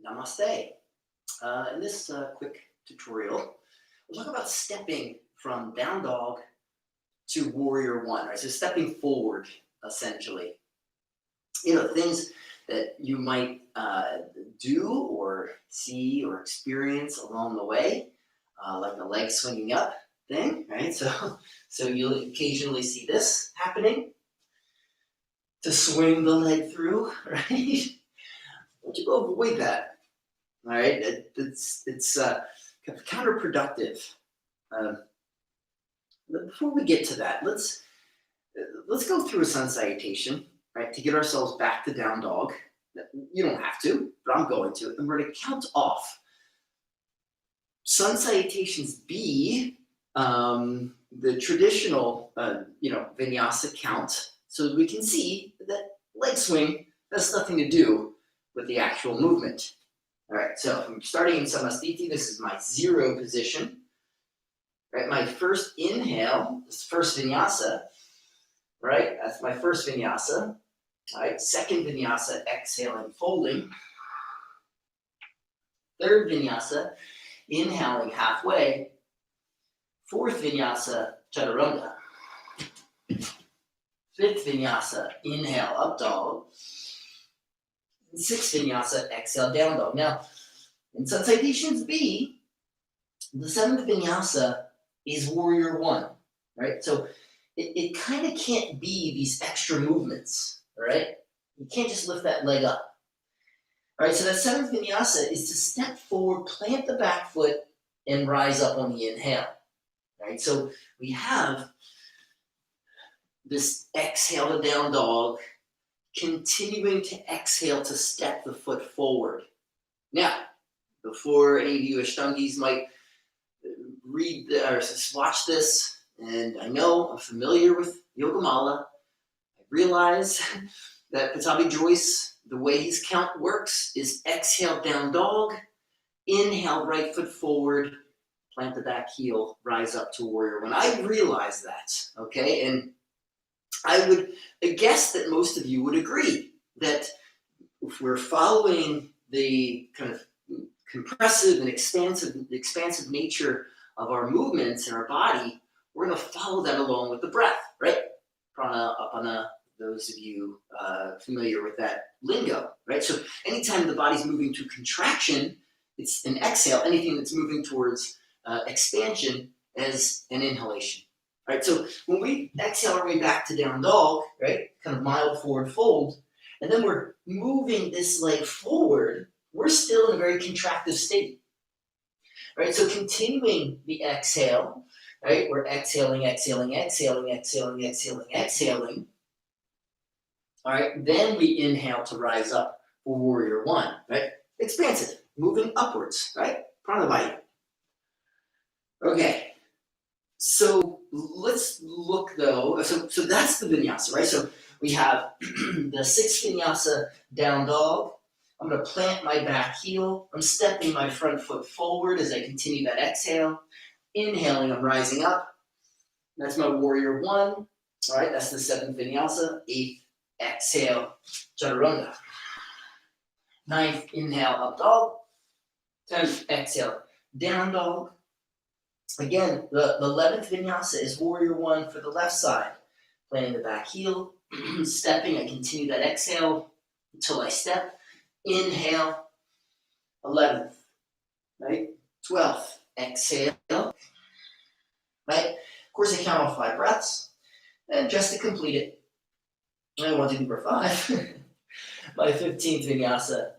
Namaste. In this quick tutorial, we'll talk about stepping from down dog to warrior one, right? So stepping forward, essentially. Things that you might do or see or experience along the way, like the leg swinging up thing, right? So you'll occasionally see this happening, to swing the leg through, right? But you go avoid that. All right, it's kind of counterproductive. But before we get to that, let's go through a sun salutation, right, to get ourselves back to down dog. You don't have to, but I'm going to, and we're going to count off. Sun salutations be the traditional, vinyasa count, so we can see that leg swing has nothing to do with the actual movement. All right, so I'm starting in Samastiti. This is my zero position. Right, my first inhale is first vinyasa. Right, that's my first vinyasa. All right, second vinyasa, exhaling, folding. Third vinyasa, inhaling halfway. Fourth vinyasa, chaturanga. Fifth vinyasa, inhale, up dog. Sixth vinyasa, exhale, down dog. Now, in sun salutations B, the seventh vinyasa is warrior one, right? So it kind of can't be these extra movements, all right? You can't just lift that leg up. All right, so that seventh vinyasa is to step forward, plant the back foot, and rise up on the inhale, right? So we have this exhale to down dog, continuing to exhale to step the foot forward. Now, before any of you Ashtangis might read or watch this, and I know I'm familiar with Yogamala, I realize that Pattabhi Jois, the way his count works is exhale down dog, inhale right foot forward, plant the back heel, rise up to warrior one. I realize that, okay? And I would guess that most of you would agree that if we're following the kind of compressive and expansive nature of our movements in our body, we're going to follow that along with the breath, right? Prana, apana, those of you familiar with that lingo, right? So anytime the body's moving to contraction, it's an exhale. Anything that's moving towards expansion as an inhalation. Right, so when we exhale our way back to down dog, right, kind of mild forward fold, and then we're moving this leg forward, we're still in a very contractive state. Right, so continuing the exhale, right, we're exhaling, exhaling, exhaling, exhaling, exhaling, exhaling. All right, then we inhale to rise up for warrior one, right? Expansive, moving upwards, right? Pranavaya. Okay. So let's look though, so that's the vinyasa, right? So we have the sixth vinyasa, down dog. I'm going to plant my back heel. I'm stepping my front foot forward as I continue that exhale. Inhaling, I'm rising up. That's my warrior one. All right, that's the seventh vinyasa. Eighth, exhale, chaturanga. Ninth, inhale, up dog. 10th, exhale, down dog. Again, the 11th vinyasa is warrior one for the left side. Planting the back heel, stepping, I continue that exhale until I step. Inhale, 11th, right? 12th, exhale, right? Of course, I count off 5 breaths, and just to complete it, I want to do number 5. My 15th vinyasa,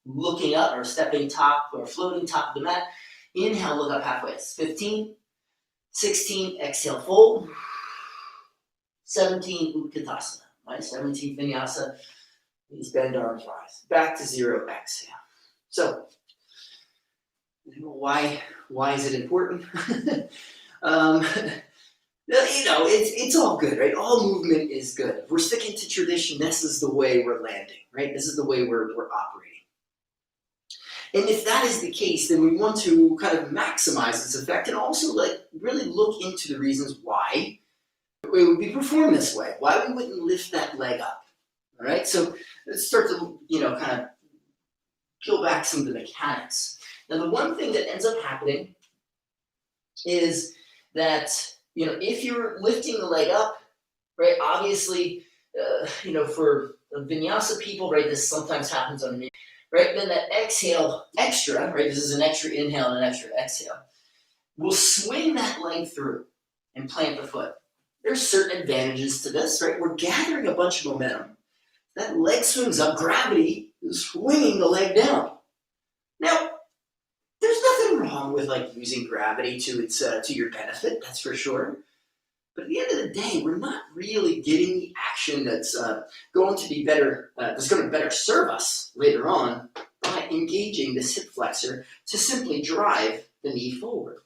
looking up or stepping top or floating top of the mat. Inhale, look up halfway. 15, 16, exhale, fold. 17, Utkatasana. Right? 17th vinyasa, these bend arms, rise. Back to zero, exhale. So, why is it important? It's all good, right? All movement is good. If we're sticking to tradition, this is the way we're landing, right? This is the way we're operating. And if that is the case, then we want to kind of maximize its effect and also really look into the reasons why it would be performed this way, why we wouldn't lift that leg up. All right, so let's start to kind of peel back some of the mechanics. Now, the one thing that ends up happening is that, if you're lifting the leg up, right, obviously, for vinyasa people, right, this sometimes happens on me, right, then that exhale extra, right, this is an extra inhale and an extra exhale, will swing that leg through and plant the foot. There's certain advantages to this, right? We're gathering a bunch of momentum. That leg swings up, gravity is swinging the leg down. Now, there's nothing wrong with using gravity to your benefit, that's for sure. But at the end of the day, we're not really getting the action that's going to be better, that's going to better serve us later on by engaging this hip flexor to simply drive the knee forward.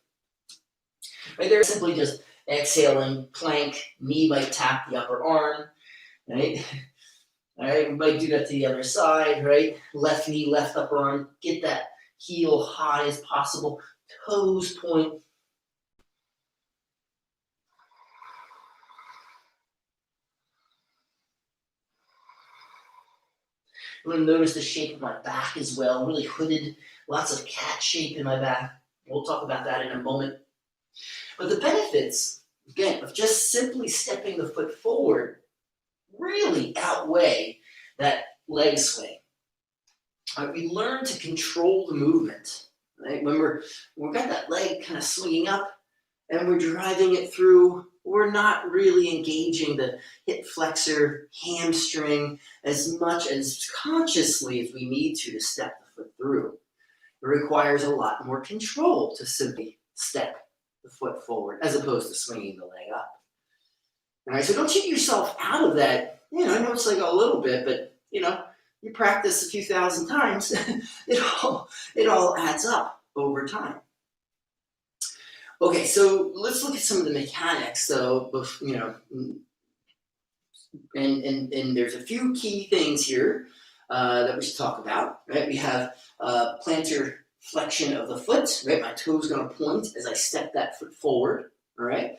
Right there, simply just exhaling, plank, knee might tap the upper arm, right? All right, we might do that to the other side, right? Left knee, left upper arm, get that heel high as possible, toes point. I'm going to notice the shape of my back as well, really hooded, lots of cat shape in my back. We'll talk about that in a moment. But the benefits, again, of just simply stepping the foot forward really outweigh that leg swing. We learn to control the movement, right? When we've got that leg kind of swinging up and we're driving it through, we're not really engaging the hip flexor, hamstring as much as consciously as we need to step the foot through. It requires a lot more control to simply step the foot forward as opposed to swinging the leg up. All right, so don't cheat yourself out of that. I know it's like a little bit, but you practice a few thousand times, it all adds up over time. Okay, so let's look at some of the mechanics, though. And there's a few key things here that we should talk about. Right, we have plantar flexion of the foot. Right, my toe is going to point as I step that foot forward. All right,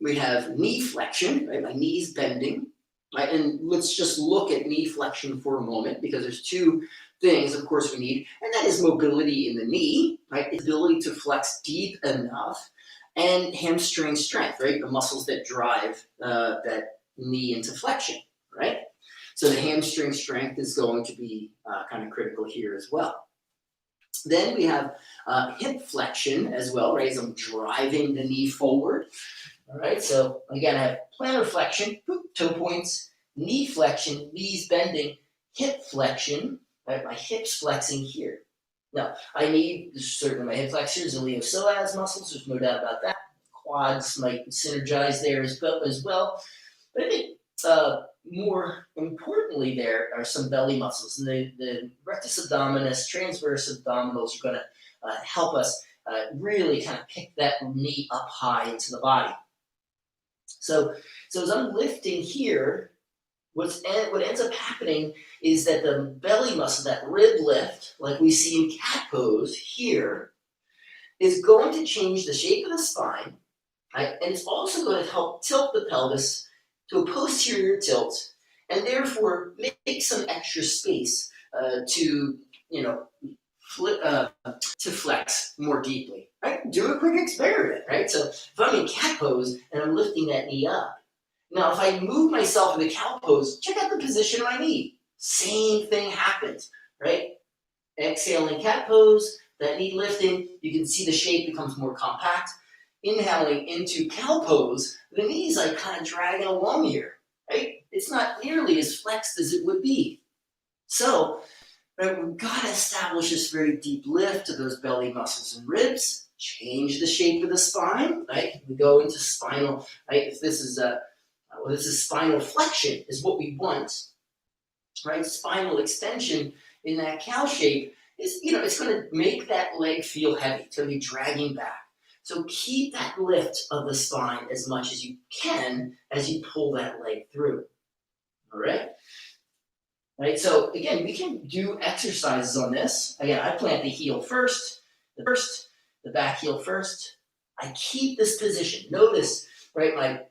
we have knee flexion. Right, my knees bending. Right, and let's just look at knee flexion for a moment because there's two things, of course, we need, and that is mobility in the knee. Right, the ability to flex deep enough. And hamstring strength, right? The muscles that drive that knee into flexion, right? So the hamstring strength is going to be kind of critical here as well. Then we have hip flexion as well, right? As I'm driving the knee forward, all right? So again, I have plantar flexion, toe points, knee flexion, knees bending, hip flexion, right? My hips flexing here. Now, I need certainly my hip flexors and iliopsoas muscles, there's no doubt about that. Quads might synergize there as well. But I think more importantly, there are some belly muscles. And the rectus abdominis, transverse abdominals are going to help us really kind of pick that knee up high into the body. So as I'm lifting here, what ends up happening is that the belly muscle, that rib lift, like we see in cat pose here, is going to change the shape of the spine, right? And it's also going to help tilt the pelvis to a posterior tilt, and therefore make some extra space to flex more deeply. Right? Do a quick experiment, right? So if I'm in cat pose and I'm lifting that knee up, now, if I move myself in the cow pose, check out the position of my knee. Same thing happens, right? Exhaling cat pose, that knee lifting, you can see the shape becomes more compact. Inhaling into cow pose, the knee's like kind of dragging along here, right? It's not nearly as flexed as it would be. So, right, we've got to establish this very deep lift to those belly muscles and ribs, change the shape of the spine, right? We go into spinal, right? If this is this is spinal flexion is what we want, right? Spinal extension in that cow shape is, it's going to make that leg feel heavy. It's going to be dragging back. So keep that lift of the spine as much as you can as you pull that leg through, all right? Right, so again, we can do exercises on this. Again, I plant the heel first, the back heel first. I keep this position. Notice, right, my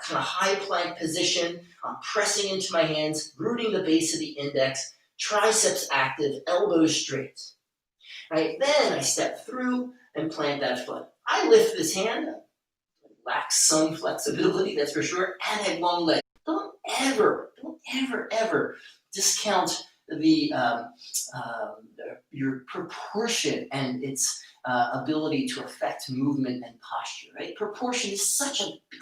kind of high plank position. I'm pressing into my hands, rooting the base of the index, triceps active, elbows straight. Right, then I step through and plant that foot. I lift this hand, lacks some flexibility, that's for sure, and I have long legs. Don't ever discount the your proportion and its ability to affect movement and posture. Right, proportion is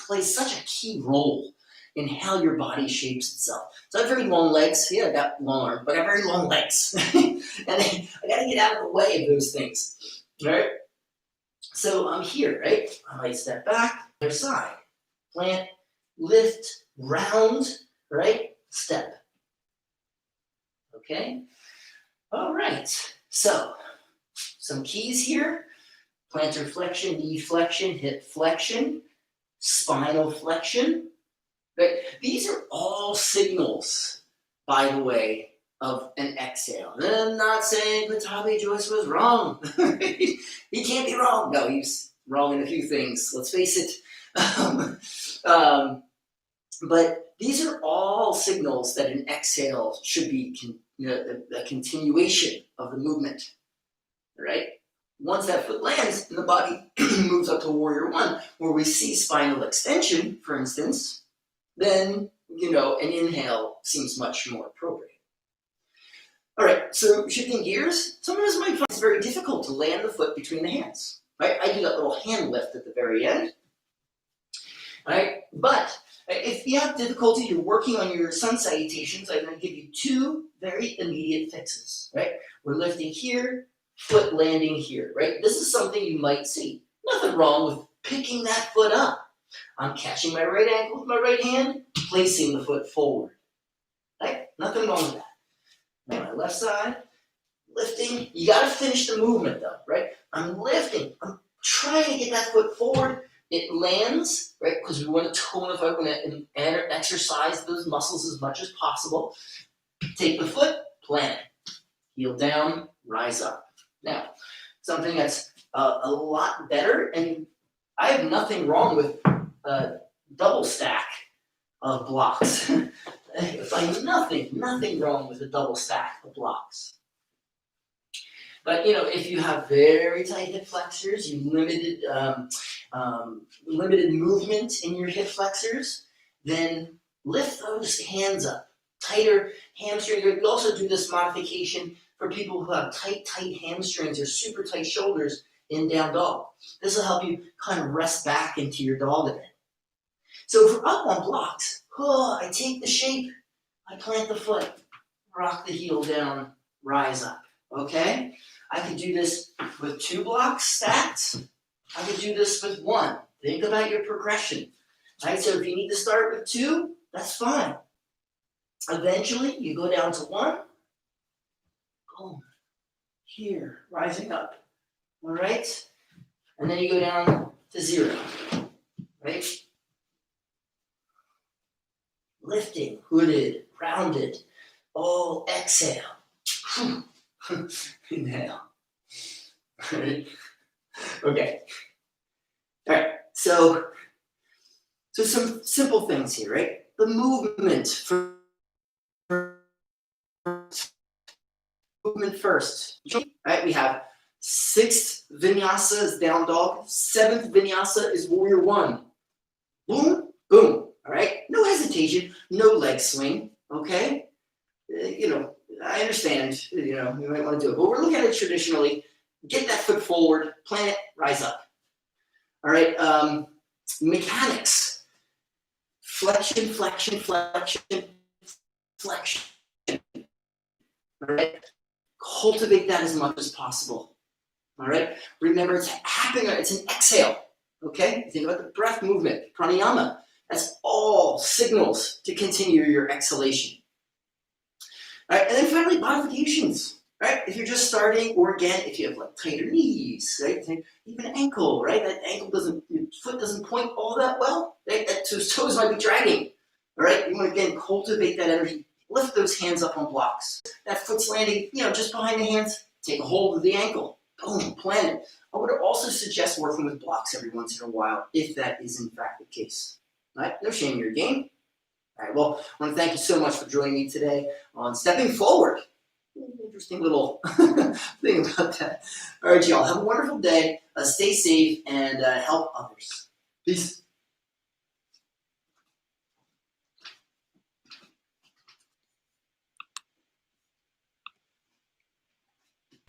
plays such a key role in how your body shapes itself. So I have very long legs. Yeah, I got long arms, but I have very long legs, and I got to get out of the way of those things. Right. So I'm here. Right. I might step back, other side, plant, lift, round. Right. Step. Okay. All right. So some keys here: plantar flexion, knee flexion, hip flexion, spinal flexion. Right? These are all signals, by the way, of an exhale. And I'm not saying Pattabhi Jois was wrong. He can't be wrong. No, he's wrong in a few things. Let's face it. But these are all signals that an exhale should be a continuation of the movement. Right? Once that foot lands and the body moves up to warrior one, where we see spinal extension, for instance, then, an inhale seems much more appropriate. All right, so shifting gears, some of us might find it's very difficult to land the foot between the hands. Right? I do that little hand lift at the very end. Right? But if you have difficulty, you're working on your sun salutations, I'm going to give you two very immediate fixes. Right? We're lifting here, foot landing here. Right? This is something you might see. Nothing wrong with picking that foot up. I'm catching my right ankle with my right hand, placing the foot forward. Right? Nothing wrong with that. Right, my left side, lifting. You got to finish the movement though, right? I'm lifting. I'm trying to get that foot forward. It lands, right? Because we want to tonify, we want to exercise those muscles as much as possible. Take the foot, plant it. Heel down, rise up. Now, something that's a lot better, and I have nothing wrong with double stack of blocks. I find nothing wrong with a double stack of blocks. But if you have very tight hip flexors, you limited movement in your hip flexors, then lift those hands up. Tighter hamstrings. You can also do this modification for people who have tight hamstrings or super tight shoulders in down dog. This will help you kind of rest back into your dog a bit. So for up on blocks, I take the shape, I plant the foot, rock the heel down, rise up. Okay? I could do this with 2 blocks stacked. I could do this with 1. Think about your progression. Right? So if you need to start with 2, that's fine. Eventually, you go down to 1. Boom. Here, rising up. All right? And then you go down to 0. Right? Lifting, hooded, rounded. All exhale. Inhale. Right? Okay. All right. So some simple things here, right? The movement first. Right? We have 6th vinyasa is down dog. 7th vinyasa is warrior 1. Boom, boom. All right. No hesitation. No leg swing. Okay. I understand. You might want to do it, but we're looking at it traditionally. Get that foot forward, plant it, rise up. All right. Mechanics. Flexion, flexion, flexion, flexion. All right. Cultivate that as much as possible. All right. Remember, it's happening. It's an exhale. Okay. Think about the breath movement, pranayama. That's all signals to continue your exhalation. All right. And then finally, modifications. Right? If you're just starting, or again, if you have like tighter knees, right? Even ankle, right? That your foot doesn't point all that well. Right? That toes might be dragging. All right. You want to again cultivate that energy. Lift those hands up on blocks. That foot's landing, just behind the hands. Take a hold of the ankle. Boom, plant it. I would also suggest working with blocks every once in a while, if that is in fact the case. All right? No shame in your game. All right. Well, I want to thank you so much for joining me today on Stepping Forward. interesting little thing about that. All right, y'all. Have a wonderful day. Stay safe and help others. Peace.